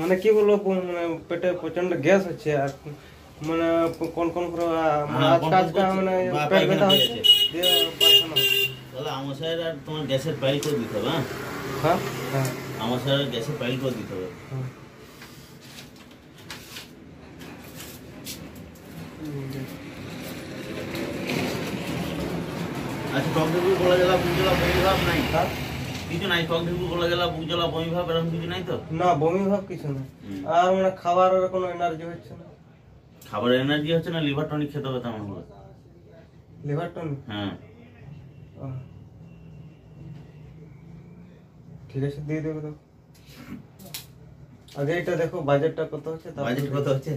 মানে কি বলবো, মানে পেটে প্রচন্ড গ্যাস হচ্ছে, আর মানে কোন কোন করে আজকা মানে পেট ব্যথা হচ্ছে, দিয়ে পায়খানা হচ্ছে। তাহলে আমাশয়ের আর তোমার গ্যাসের পাইল করে দিতে হবে। হ্যাঁ হ্যাঁ, আমাশয়ের আর গ্যাসের পাইল করে দিতে হবে। আচ্ছা, টক ঢেকুর, গলা জ্বালা, বুক জ্বালা, বমি ভাব নাই? কিছু নাই? টক ঢেকুর, গলা জ্বালা, বুক জ্বালা, বমি ভাব এরকম কিছু নাই তো? না, বমি ভাব কিছু না। আর মানে খাবারের কোনো এনার্জি হচ্ছে না। খাবারের এনার্জি হচ্ছে না? লিভার টনিক খেতে হবে তেমন হলে। Liver tonic? হ্যাঁ, ঠিক আছে, দিয়ে দেবো তো। আগে এটা দেখো বাজেটটা কত হচ্ছে। বাজেট কত হচ্ছে?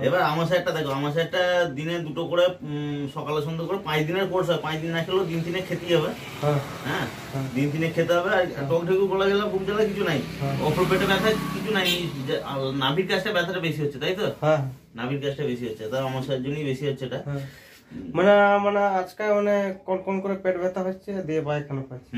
এবার আমাশয়টা দেখো, আমাশয়টা দিনে 2টো করে, সকালে সন্ধ্যা করে 5 দিনের কোর্স হয়। 5 দিন না খেলেও দিন 3 খেতেই হবে। হ্যাঁ, দিন 3 খেতে হবে। আর টক ঢেকুর, গলা জ্বালা, বুক জ্বালা কিছু নাই, অপর পেটে ব্যথা কিছু নাই। নাভির কাছটা ব্যথাটা বেশি হচ্ছে, তাই তো? হ্যাঁ, নাভির কাছটা বেশি হচ্ছে, তার আমাশয়ের জন্যই বেশি হচ্ছে এটা। মানে মানে আজকে মানে কোন কোন করে পেট ব্যথা হচ্ছে, দিয়ে পায়খানা পাচ্ছে।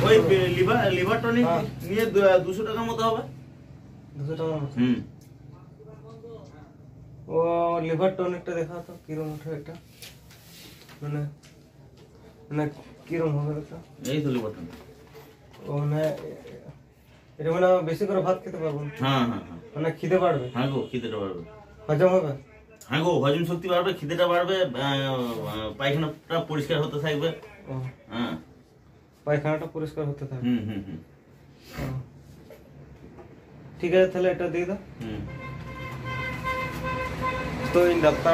ওই লিভার টনিক নিয়ে 200 টাকার মতো হবে। 200 টাকা? ও লিভার টনিকটা দেখা তো কিরম ওঠে এটা, মানে মানে কিরম হবে এটা? এই তো লিভার টনিক। ও মানে এটা মানে বেশি করে ভাত খেতে পারবো? হ্যাঁ হ্যাঁ হ্যাঁ, মানে খিদে বাড়বে? হ্যাঁ গো, খিদেটা বাড়বে, হজম হবে? হ্যাঁ গো, হজম শক্তি বাড়বে, খিদেটা বাড়বে, পায়খানাটা পরিষ্কার হতে থাকবে। হ্যাঁ, পায়খানাটা পরিষ্কার হতে থাকবে। ঠিক আছে, তাহলে এটা দিয়ে দাও। तो इन दफ्तर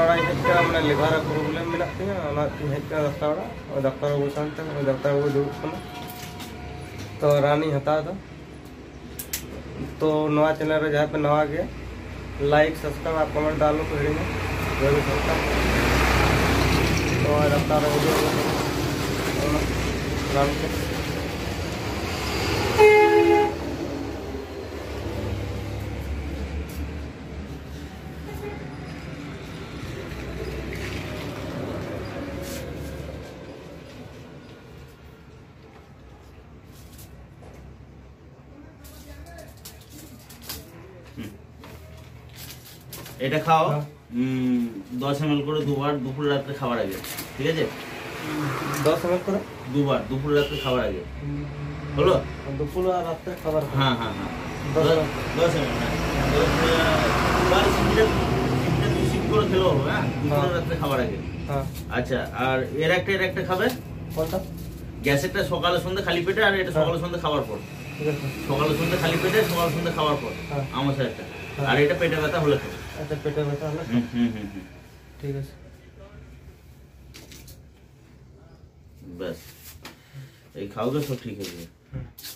मैं लिवर प्रॉब्लम में दफ्तर दफ्तर वो शांत दफ्तर वो दूर तो रानी हता था। तो नवा चैनल जहाँ पे नवा गया, लाइक सब्सक्राइब आप कमेंट डालो तो वीडियो में जो भी सकता। तो दफ्तर राम के এটা খাও 10 ml করে দুবার, দুপুর রাতে খাওয়ার আগে। ঠিক আছে? 10 ml করে দুবার, দুপুর রাতে খাওয়ার আগে। হলো? দুপুর আর রাতে খাবার? হ্যাঁ হ্যাঁ হ্যাঁ, 10 ml। দুবার সিপিটা করে খেলো হবে। হ্যাঁ, দুপুর রাতে খাওয়ার আগে। আচ্ছা, আর এর একটা খাবে। কোনটা? গ্যাসেরটা সকালে সন্ধ্যে খালি পেটে, আর এটা সকালে সন্ধ্যে খাওয়ার পর। সকালে সন্ধ্যে খালি পেটে, সকালে সন্ধ্যে খাওয়ার পর আমাশয়টা। আর এটা পেটে ব্যথা হলে খাবে। আচ্ছা, পেটে ব্যথা হলে? ঠিক আছে, ব্যাস এই খাওয়া সব ঠিক হয়ে যাবে।